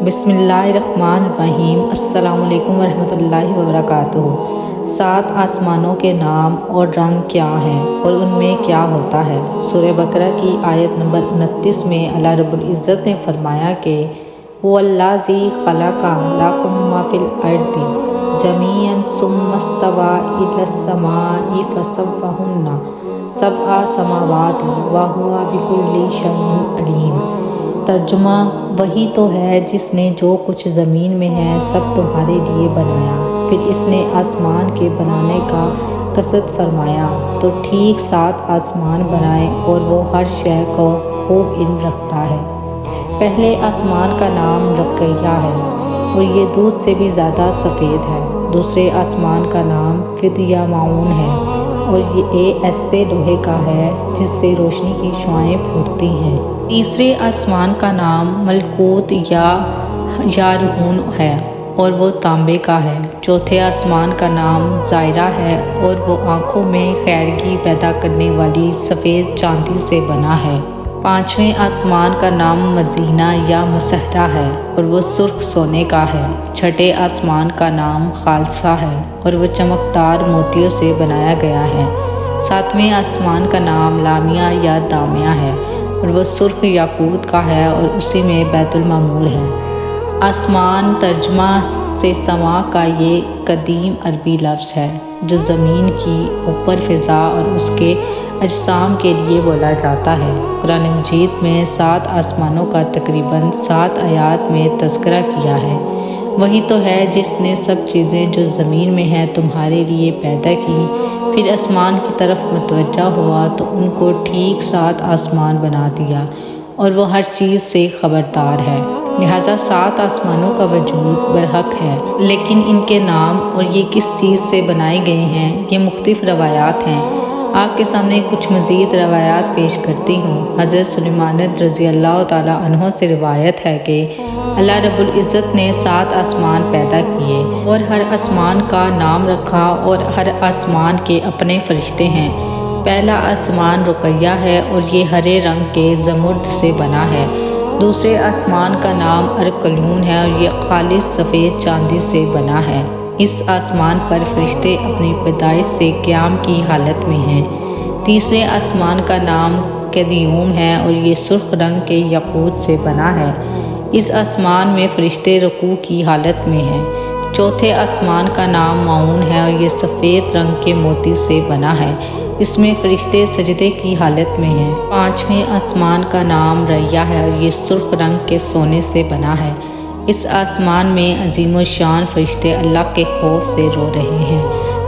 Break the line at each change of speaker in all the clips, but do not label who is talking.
بسم اللہ الرحمن الرحیم۔ السلام علیکم ورحمۃ اللہ وبرکاتہ۔ 7 آسمانوں کے نام اور رنگ کیا ہیں اور ان میں کیا ہوتا ہے؟ سورہ بقرہ کی آیت نمبر 29 میں اللہ رب العزت نے فرمایا کہ وَاللَّذِی خَلَقَ لَکُم مَا فِی الْأَرْضِ جَمِیعًا ثُمَّ اسْتَوَىٰ إِلَى السَّمَاءِ فَسَوَّاهُنَّ 7 سماوات وَهُوَ بِكُلِّ شَیْءٍ عَلِیمٌ۔ ترجمہ: وہی تو ہے جس نے جو کچھ زمین میں ہے سب تمہارے لیے بنایا، پھر اس نے آسمان کے بنانے کا قصد فرمایا تو ٹھیک 7 آسمان بنائے اور وہ ہر شے کو خوب علم رکھتا ہے۔ پہلے آسمان کا نام رقیہ ہے اور یہ دودھ سے بھی زیادہ سفید ہے۔ دوسرے آسمان کا نام فدیہ معون ہے اور یہ ایسے لوہے کا ہے جس سے روشنی کی شعاعیں پھوٹتی ہیں۔ تیسرے آسمان کا نام ملکوت یا یارہون ہے اور وہ تانبے کا ہے۔ چوتھے آسمان کا نام زائرہ ہے اور وہ آنکھوں میں خیرگی پیدا کرنے والی سفید چاندی سے بنا ہے۔ پانچویں آسمان کا نام مزینہ یا مسحرہ ہے اور وہ سرخ سونے کا ہے۔ چھٹے آسمان کا نام خالصہ ہے اور وہ چمکدار موتیوں سے بنایا گیا ہے۔ ساتویں آسمان کا نام لامیہ یا دامیہ ہے اور وہ سرخ یاقوت کا ہے اور اسی میں بیت المعمور ہے۔ آسمان ترجمہ سے سما کا یہ قدیم عربی لفظ ہے جو زمین کی اوپر فضا اور اس کے اجسام کے لیے بولا جاتا ہے۔ قرآن مجید میں 7 آسمانوں کا تقریباً 7 آیات میں تذکرہ کیا ہے۔ وہی تو ہے جس نے سب چیزیں جو زمین میں ہیں تمہارے لیے پیدا کی، پھر آسمان کی طرف متوجہ ہوا تو ان کو ٹھیک 7 آسمان بنا دیا اور وہ ہر چیز سے خبردار ہے۔ لہٰذا 7 آسمانوں کا وجود برحق ہے، لیکن ان کے نام اور یہ کس چیز سے بنائے گئے ہیں یہ مختلف روایات ہیں۔ آپ کے سامنے کچھ مزید روایات پیش کرتی ہوں۔ حضرت سلیمان رضی اللہ تعالیٰ عنہ سے روایت ہے کہ اللہ رب العزت نے 7 آسمان پیدا کیے اور ہر آسمان کا نام رکھا اور ہر آسمان کے اپنے فرشتے ہیں۔ پہلا آسمان رقیہ ہے اور یہ ہرے رنگ کے زمرد سے بنا ہے۔ دوسرے آسمان کا نام ارکلون ہے اور یہ خالص سفید چاندی سے بنا ہے۔ اس آسمان پر فرشتے اپنی پیدائش سے قیام کی حالت میں ہیں۔ تیسرے آسمان کا نام کیدیوم ہے اور یہ سرخ رنگ کے یاقوت سے بنا ہے۔ اس آسمان میں فرشتے رکوع کی حالت میں ہیں۔ چوتھے آسمان کا نام معون ہے اور یہ سفید رنگ کے موتی سے بنا ہے۔ اس میں فرشتے سجدے کی حالت میں ہیں۔ پانچویں آسمان کا نام ریا ہے اور یہ سرخ رنگ کے سونے سے بنا ہے۔ اس آسمان میں عظیم الشان فرشتے اللہ کے خوف سے رو رہے ہیں۔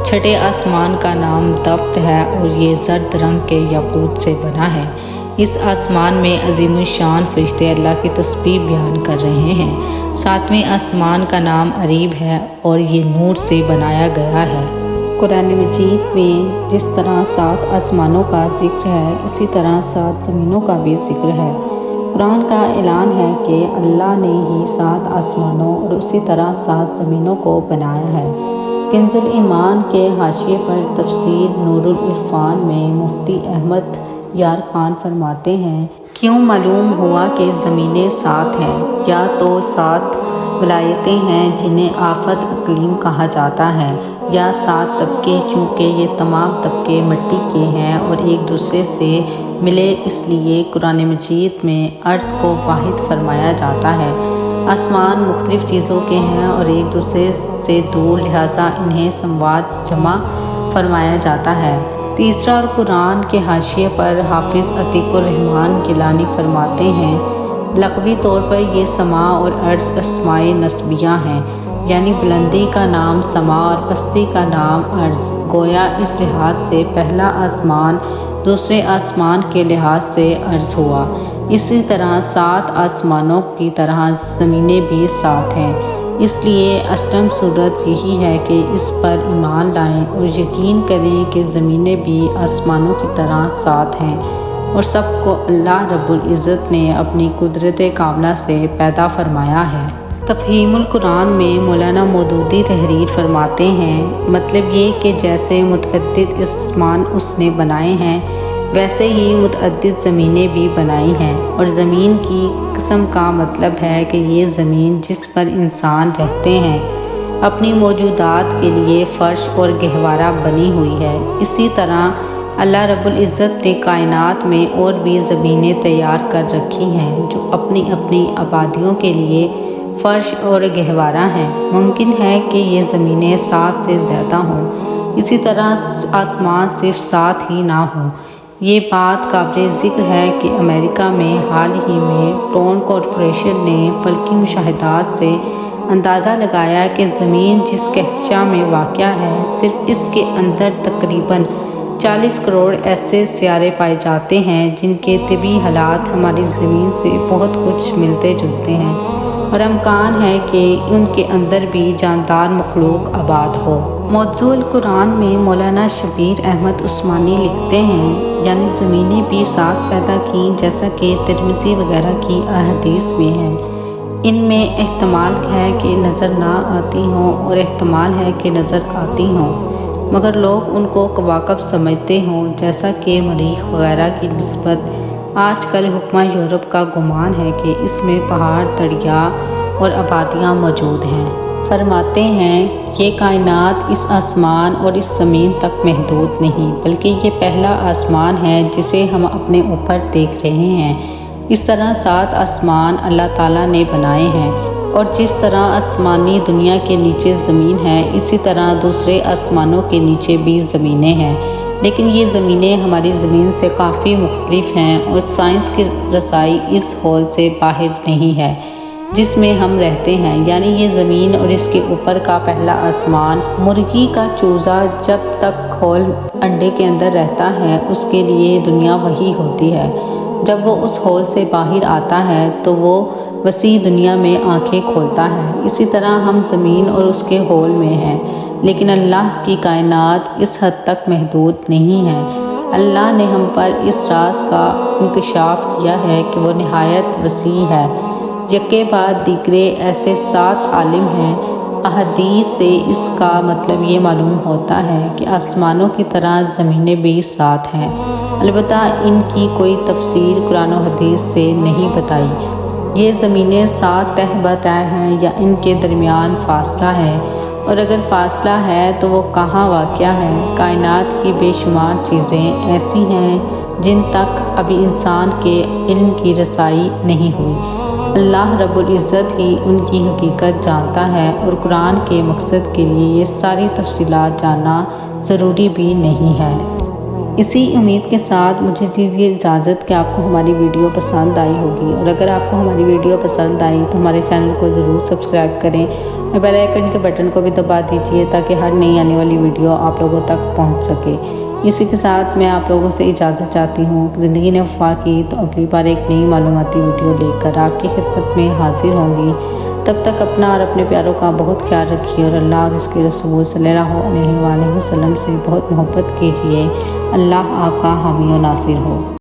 چھٹے آسمان کا نام دفت ہے اور یہ زرد رنگ کے یاقوت سے بنا ہے۔ اس آسمان میں عظیم الشان فرشتے اللہ کی تسبیح بیان کر رہے ہیں۔ ساتویں آسمان کا نام عریب ہے اور یہ نور سے بنایا گیا ہے۔ قرآن مجید میں جس طرح 7 آسمانوں کا ذکر ہے اسی طرح 7 زمینوں کا بھی ذکر ہے۔ قرآن کا اعلان ہے کہ اللہ نے ہی 7 آسمانوں اور اسی طرح 7 زمینوں کو بنایا ہے۔ کنز الایمان کے حاشیے پر تفسیر نور العرفان میں مفتی احمد یار خان فرماتے ہیں، کیوں معلوم ہوا کہ زمینیں 7 ہیں؟ یا تو 7 ولایتیں ہیں جنہیں آفت اقلیم کہا جاتا ہے، یا 7 طبقے چونکہ یہ تمام طبقے مٹی کے ہیں اور ایک دوسرے سے ملے، اس لیے قرآن مجید میں عرض کو واحد فرمایا جاتا ہے۔ آسمان مختلف چیزوں کے ہیں اور ایک دوسرے سے دور، لہٰذا انہیں سموات جمع فرمایا جاتا ہے۔ تیسرا اور قرآن کے حاشیے پر حافظ عتیق الرحمن گیلانی فرماتے ہیں، لغوی طور پر یہ سما اور عرض اسمائے نسبیہ ہیں، یعنی بلندی کا نام سما اور پستی کا نام عرض۔ گویا اس لحاظ سے پہلا آسمان دوسرے آسمان کے لحاظ سے عرض ہوا۔ اسی طرح 7 آسمانوں کی طرح زمینیں بھی 7 ہیں۔ اس لیے اصلاً صورت یہی ہے کہ اس پر ایمان لائیں اور یقین کریں کہ زمینیں بھی آسمانوں کی طرح 7 ہیں اور سب کو اللہ رب العزت نے اپنی قدرت کاملہ سے پیدا فرمایا ہے۔ تفہیم القرآن میں مولانا مودودی تحریر فرماتے ہیں، مطلب یہ کہ جیسے متعدد آسمان اس نے بنائے ہیں، ویسے ہی متعدد زمینیں بھی بنائی ہیں، اور زمین کی قسم کا مطلب ہے کہ یہ زمین جس پر انسان رہتے ہیں اپنی موجودات کے لیے فرش اور گہوارہ بنی ہوئی ہے۔ اسی طرح اللہ رب العزت نے کائنات میں اور بھی زمینیں تیار کر رکھی ہیں جو اپنی اپنی آبادیوں کے لیے فرش اور گہوارہ ہیں۔ ممکن ہے کہ یہ زمینیں 7 سے زیادہ ہوں، اسی طرح آسمان صرف 7 ہی نہ ہوں۔ یہ بات قابل ذکر ہے کہ امریکہ میں حال ہی میں ٹون کارپوریشن نے فلکی مشاہدات سے اندازہ لگایا کہ زمین جس کہکشاں میں واقع ہے صرف اس کے اندر تقریباً 40 کروڑ ایسے سیارے پائے جاتے ہیں جن کے طبعی حالات ہماری زمین سے بہت کچھ ملتے جلتے ہیں، اور امکان ہے کہ ان کے اندر بھی جاندار مخلوق آباد ہو۔ موضوع القرآن میں مولانا شبیر احمد عثمانی لکھتے ہیں، یعنی زمینیں بھی 7 پیدا کیں جیسا کہ ترمذی وغیرہ کی احادیث میں ہے۔ ان میں احتمال ہے کہ نظر نہ آتی ہوں اور احتمال ہے کہ نظر آتی ہوں، مگر لوگ ان کو کواکب سمجھتے ہوں، جیسا کہ مریخ وغیرہ کی نسبت آج کل حکمہ یورپ کا گمان ہے کہ اس میں پہاڑ، دریا اور آبادیاں موجود ہیں۔ فرماتے ہیں یہ کائنات اس آسمان اور اس زمین تک محدود نہیں، بلکہ یہ پہلا آسمان ہے جسے ہم اپنے اوپر دیکھ رہے ہیں۔ اس طرح 7 آسمان اللہ تعالیٰ نے بنائے ہیں، اور جس طرح آسمانی دنیا کے نیچے زمین ہے اسی طرح دوسرے آسمانوں کے نیچے بھی زمینیں ہیں، لیکن یہ زمینیں ہماری زمین سے کافی مختلف ہیں، اور سائنس کی رسائی اس ہول سے باہر نہیں ہے جس میں ہم رہتے ہیں، یعنی یہ زمین اور اس کے اوپر کا پہلا آسمان۔ مرغی کا چوزا جب تک کھول انڈے کے اندر رہتا ہے اس کے لیے دنیا وہی ہوتی ہے، جب وہ اس ہول سے باہر آتا ہے تو وہ وسیع دنیا میں آنکھیں کھولتا ہے۔ اسی طرح ہم زمین اور اس کے ہول میں ہیں، لیکن اللہ کی کائنات اس حد تک محدود نہیں ہے۔ اللہ نے ہم پر اس راز کا انکشاف کیا ہے کہ وہ نہایت وسیع ہے۔ یکے بعد دیگرے ایسے 7 عالم ہیں۔ احادیث سے اس کا مطلب یہ معلوم ہوتا ہے کہ آسمانوں کی طرح زمینیں بھی 7 ہیں، البتہ ان کی کوئی تفسیر قرآن و حدیث سے نہیں بتائی۔ یہ زمینیں 7 تہ بہ تہ ہیں یا ان کے درمیان فاصلہ ہے، اور اگر فاصلہ ہے تو وہ کہاں واقع ہے؟ کائنات کی بے شمار چیزیں ایسی ہیں جن تک ابھی انسان کے علم کی رسائی نہیں ہوئی۔ اللہ رب العزت ہی ان کی حقیقت جانتا ہے، اور قرآن کے مقصد کے لیے یہ ساری تفصیلات جاننا ضروری بھی نہیں ہے۔ اسی امید کے ساتھ مجھے دیجیے اجازت کہ آپ کو ہماری ویڈیو پسند آئی ہوگی، اور اگر آپ کو ہماری ویڈیو پسند آئی تو ہمارے چینل کو ضرور سبسکرائب کریں اور بیل آئیکن کے بٹن کو بھی دبا دیجیے تاکہ ہر نئی آنے والی ویڈیو آپ لوگوں تک پہنچ سکے۔ اسی کے ساتھ میں آپ لوگوں سے اجازت چاہتی ہوں کہ زندگی نے وفا کی تو اگلی بار ایک نئی معلوماتی ویڈیو لے کر آپ کی خدمت میں حاضر ہوں گی۔ تب تک اپنا اور اپنے پیاروں کا بہت خیال رکھیے، اور اللہ اور اس کے رسول صلی اللہ علیہ وآلہ وسلم سے بہت محبت کیجیے۔ اللہ آپ کا حامی و ناصر ہو۔